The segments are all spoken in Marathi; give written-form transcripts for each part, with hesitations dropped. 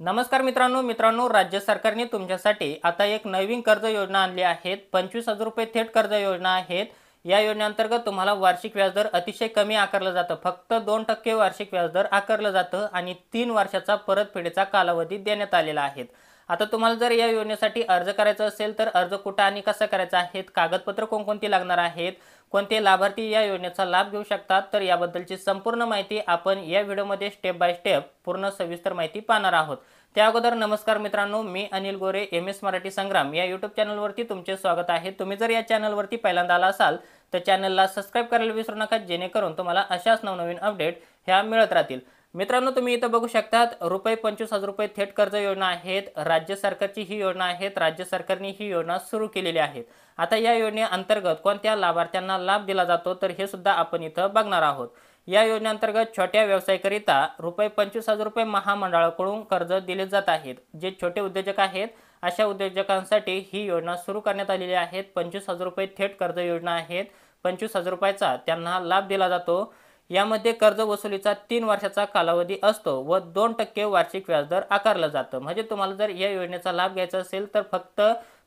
नमस्कार मित्रांनो राज्य सरकारने तुमच्यासाठी आता एक नवीन कर्ज योजना आणली आहे। 25,000 रुपये थेट कर्ज योजना आहेत। या योजनेअंतर्गत तुम्हाला वार्षिक व्याजदर अतिशय कमी आकारलं जातं, फक्त 2% वार्षिक व्याजदर आकारलं जातं आणि 3 वर्षाचा परतफेडीचा कालावधी देण्यात आलेला आहे। आता तुम्हाला जर या योजनेसाठी अर्ज करायचा असेल तर अर्ज कुठे आणि कसा करायचा आहे, कागदपत्र कोणकोणती लागणार आहेत, कोणते लाभार्थी या योजनेचा लाभ घेऊ शकतात, तर याबद्दलची संपूर्ण माहिती आपण या व्हिडिओमध्ये स्टेप बाय स्टेप पूर्ण सविस्तर माहिती पाहणार आहोत। त्या अगोदर नमस्कार मित्रांनो, मी अनिल गोरे MS मराठी संग्राम या यूट्यूब चॅनलवरती तुमचे स्वागत आहे। तुम्ही जर या चॅनलवरती पहिल्यांदा आला असाल तर चॅनलला सबस्क्राईब करायला विसरू नका, जेणेकरून तुम्हाला अशाच नवनवीन अपडेट ह्या मिळत राहतील। मित्रांनो, तुम्ही इथं बघू शकतात रुपये 25,000 रुपये थेट कर्ज योजना आहेत। राज्य सरकारची ही योजना आहे। राज्य सरकारने ही योजना सुरू केलेली आहे। आता या योजनेअंतर्गत कोणत्या लाभार्थ्यांना लाभ दिला जातो तर हे सुद्धा आपण इथं बघणार आहोत। या योजनेअंतर्गत छोट्या व्यवसायाकरिता रुपये 25,000 रुपये महामंडळाकडून कर्ज दिले जात आहेत। जे छोटे उद्योजक आहेत अशा उद्योजकांसाठी ही योजना सुरू करण्यात आलेली आहे। 25,000 रुपये थेट कर्ज योजना आहेत। 25,000 रुपयाचा त्यांना लाभ दिला जातो। यामध्ये कर्ज वसुलीचा 3 वर्षाचा कालावधी असतो व 2% वार्षिक व्याजदर आकारलं जातं। म्हणजे तुम्हाला जर या योजनेचा लाभ घ्यायचा असेल तर फक्त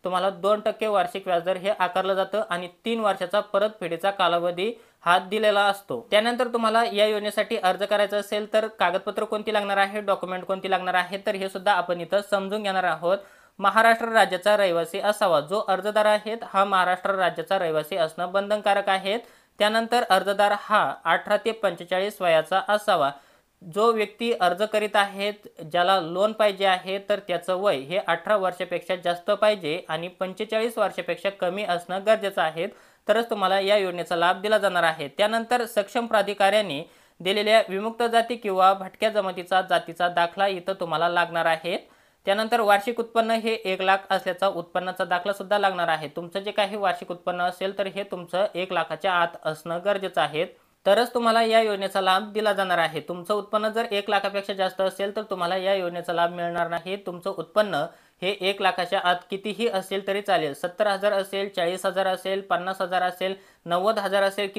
तुम्हाला 2% वार्षिक व्याजदर हे आकारलं जातं आणि 3 वर्षाचा परतफेडीचा कालावधी हा दिलेला असतो। त्यानंतर तुम्हाला या योजनेसाठी अर्ज करायचा असेल तर कागदपत्र कोणती लागणार आहे, डॉक्युमेंट कोणती लागणार आहे, तर हे सुद्धा आपण इथं समजून घेणार आहोत। महाराष्ट्र राज्याचा रहिवासी असावा। जो अर्जदार आहे हा महाराष्ट्र राज्याचा रहिवासी असणं बंधनकारक आहे। त्यानंतर अर्जदार हा 18 ते 45 वयाचा असावा। जो व्यक्ती अर्ज करीत आहेत ज्याला लोन पाहिजे आहे तर त्याचं वय हे 18 वर्षापेक्षा जास्त पाहिजे आणि 45 वर्षापेक्षा कमी असणं गरजेचं आहे, तरच तुम्हाला या योजनेचा लाभ दिला जाणार आहे। त्यानंतर सक्षम प्राधिकाऱ्याने दिलेल्या विमुक्त जाती किंवा भटक्या जमातीचा जातीचा दाखला इथं तुम्हाला लागणार आहे। त्यानंतर वार्षिक उत्पन्न हे 1 लाख असल्याचा उत्पन्नाचा दाखला सुद्धा लागणार आहे। तुमचं जे काही वार्षिक उत्पन्न असेल तर हे तुमचं 1 लाखाच्या आत असणं गरजेचं आहे, तरच तुम्हाला या योजनेचा लाभ दिला जाणार आहे। तुमचं उत्पन्न जर 1 लाखापेक्षा जास्त असेल तर तुम्हाला या योजनेचा लाभ मिळणार नाही। तुमचं उत्पन्न हे 1 लाखाच्या आत कितीही असेल तरी चालेल, 70,000 असेल, 40,000 असेल, 50,000 असेल, 90,000 असेल,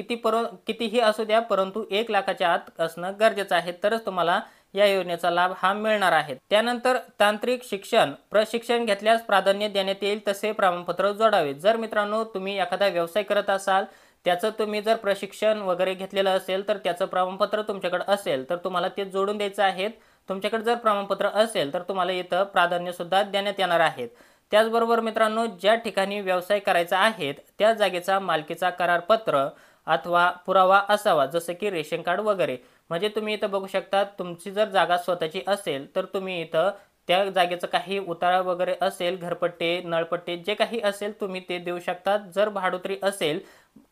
कितीही असू द्या, परंतु 1 लाखाच्या आत असणं गरजेचं आहे, तरच तुम्हाला या योजनेचा लाभ हा मिळणार आहे। त्यानंतर तांत्रिक शिक्षण प्रशिक्षण घेतल्यास प्राधान्य देण्यात येईल तसे प्रमाणपत्र जोडावे। जर मित्रांनो तुम्ही एखादा व्यवसाय करत असाल, त्याचं तुम्ही जर प्रशिक्षण वगैरे घेतलेलं असेल तर त्याचं प्रमाणपत्र तुमच्याकडे असेल तर तुम्हाला ते जोडून द्यायचं आहे। तुमच्याकडे जर प्रमाणपत्र असेल तर तुम्हाला इथं प्राधान्य सुद्धा देण्यात येणार आहे। त्याचबरोबर मित्रांनो, ज्या ठिकाणी व्यवसाय करायचा आहे त्या जागेचा मालकीचा करारपत्र अथवा पुरावा असावा, जसं की रेशन कार्ड वगैरे। म्हणजे तुम्ही इथं बघू शकता, तुमची जर जागा स्वतःची असेल तर तुम्ही इथं त्या जागेचं काही उतारा वगैरे असेल, घरपट्टे नळपट्टे जे काही असेल तुम्ही ते देऊ शकता। जर भाडोत्री असेल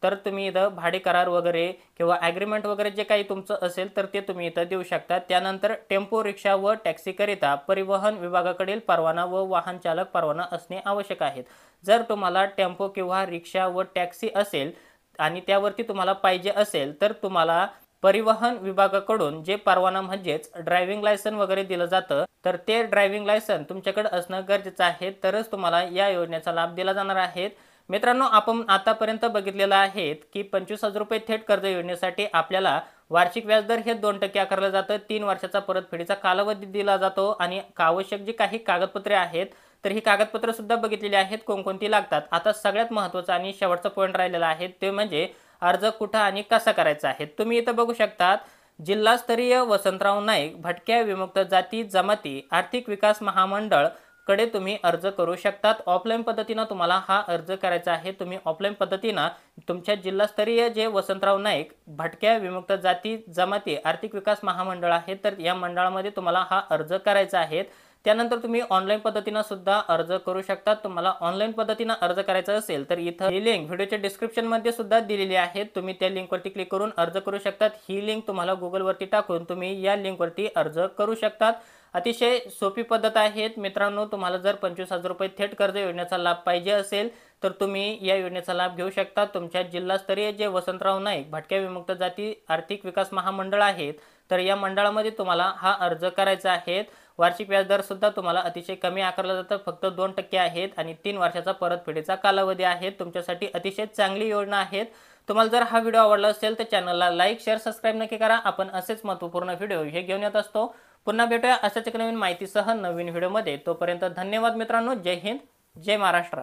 तर तुम्ही इथं भाडे करार वगैरे किंवा ॲग्रीमेंट वगैरे जे काही तुमचं असेल तर ते तुम्ही इथं देऊ शकता। त्यानंतर टेम्पो रिक्षा व टॅक्सीकरिता परिवहन विभागाकडील परवाना व वाहन चालक परवाना असणे आवश्यक आहे। जर तुम्हाला टेम्पो किंवा रिक्षा व टॅक्सी असेल आणि त्यावरती तुम्हाला पाहिजे असेल तर तुम्हाला परिवहन विभागाकडून जे परवाना म्हणजेच ड्रायव्हिंग लायसन वगैरे दिलं जातं, तर ते ड्रायव्हिंग लायसन तुमच्याकडे असणं गरजेचं आहे, तरच तुम्हाला या योजनेचा लाभ दिला जाणार आहे। मित्रांनो, आपण आतापर्यंत बघितलेलं आहे की 25,000 रुपये थेट कर्ज योजनेसाठी आपल्याला वार्षिक व्याजदर हे 2% आकारलं जातं, 3 वर्षाचा परतफेडीचा कालावधी दिला जातो आणि आवश्यक जी काही कागदपत्रे आहेत तर ही कागदपत्र सुद्धा बघितलेली आहेत कोणकोणती लागतात। आता सगळ्यात महत्त्वाचा आणि शेवटचा पॉईंट राहिलेला आहे ते म्हणजे अर्ज कुठं आणि कसा करायचा आहे। तुम्ही इथं बघू शकता, जिल्हास्तरीय वसंतराव नाईक भटक्या विमुक्त जाती जमाती आर्थिक विकास महामंडळ कडे तुम्ही अर्ज करू शकतात। ऑफलाईन पद्धतीने तुम्हाला हा अर्ज करायचा आहे। तुम्ही ऑफलाईन पद्धतीने तुमच्या जिल्हास्तरीय जे वसंतराव नाईक भटक्या विमुक्त जाती जमाती आर्थिक विकास महामंडळ आहे तर या मंडळामध्ये तुम्हाला हा अर्ज करायचा आहे। त्यानंतर तुम्ही ऑनलाईन पद्धतीने सुद्धा अर्ज करू शकता। तुम्हाला ऑनलाईन पद्धतीने अर्ज करायचा असेल तर इथं ही लिंक व्हिडिओच्या डिस्क्रिप्शन मध्ये सुद्धा दिलेली आहे, तुम्ही त्या लिंकवरती क्लिक करून अर्ज करू शकतात। ही लिंक तुम्हाला गुगलवरती टाकून तुम्ही या लिंकवरती अर्ज करू शकतात। अतिशय सोपी पद्धत आहे मित्रांनो। तुम्हाला जर 25,000 रुपये थेट कर्ज योजनेचा लाभ पाहिजे असेल तर तुम्ही या योजनेचा लाभ घेऊ शकता। तुमच्या जिल्हास्तरीय जे वसंतराव नाईक भटक्या विमुक्त जाती आर्थिक विकास महामंडळ आहेत तर या मंडळामध्ये तुम्हाला हा अर्ज करायचा आहे। वार्षिक व्याजदर सुद्धा तुम्हाला अतिशय कमी आकारला जातं, फक्त 2% आहेत आणि 3 वर्षाचा परतफेडीचा कालावधी आहे। तुमच्यासाठी अतिशय चांगली योजना आहे। तुम्हाला जर हा व्हिडिओ आवडला असेल तर चॅनलला लाईक शेअर सबस्क्राईब नक्की करा। आपण असेच महत्त्वपूर्ण व्हिडिओ हे घेऊन येत असतो। पुन्हा भेटूया अशाच एक नवीन माहितीसह नवीन व्हिडिओमध्ये. तोपर्यंत धन्यवाद मित्रांनो. जय हिंद, जय महाराष्ट्र.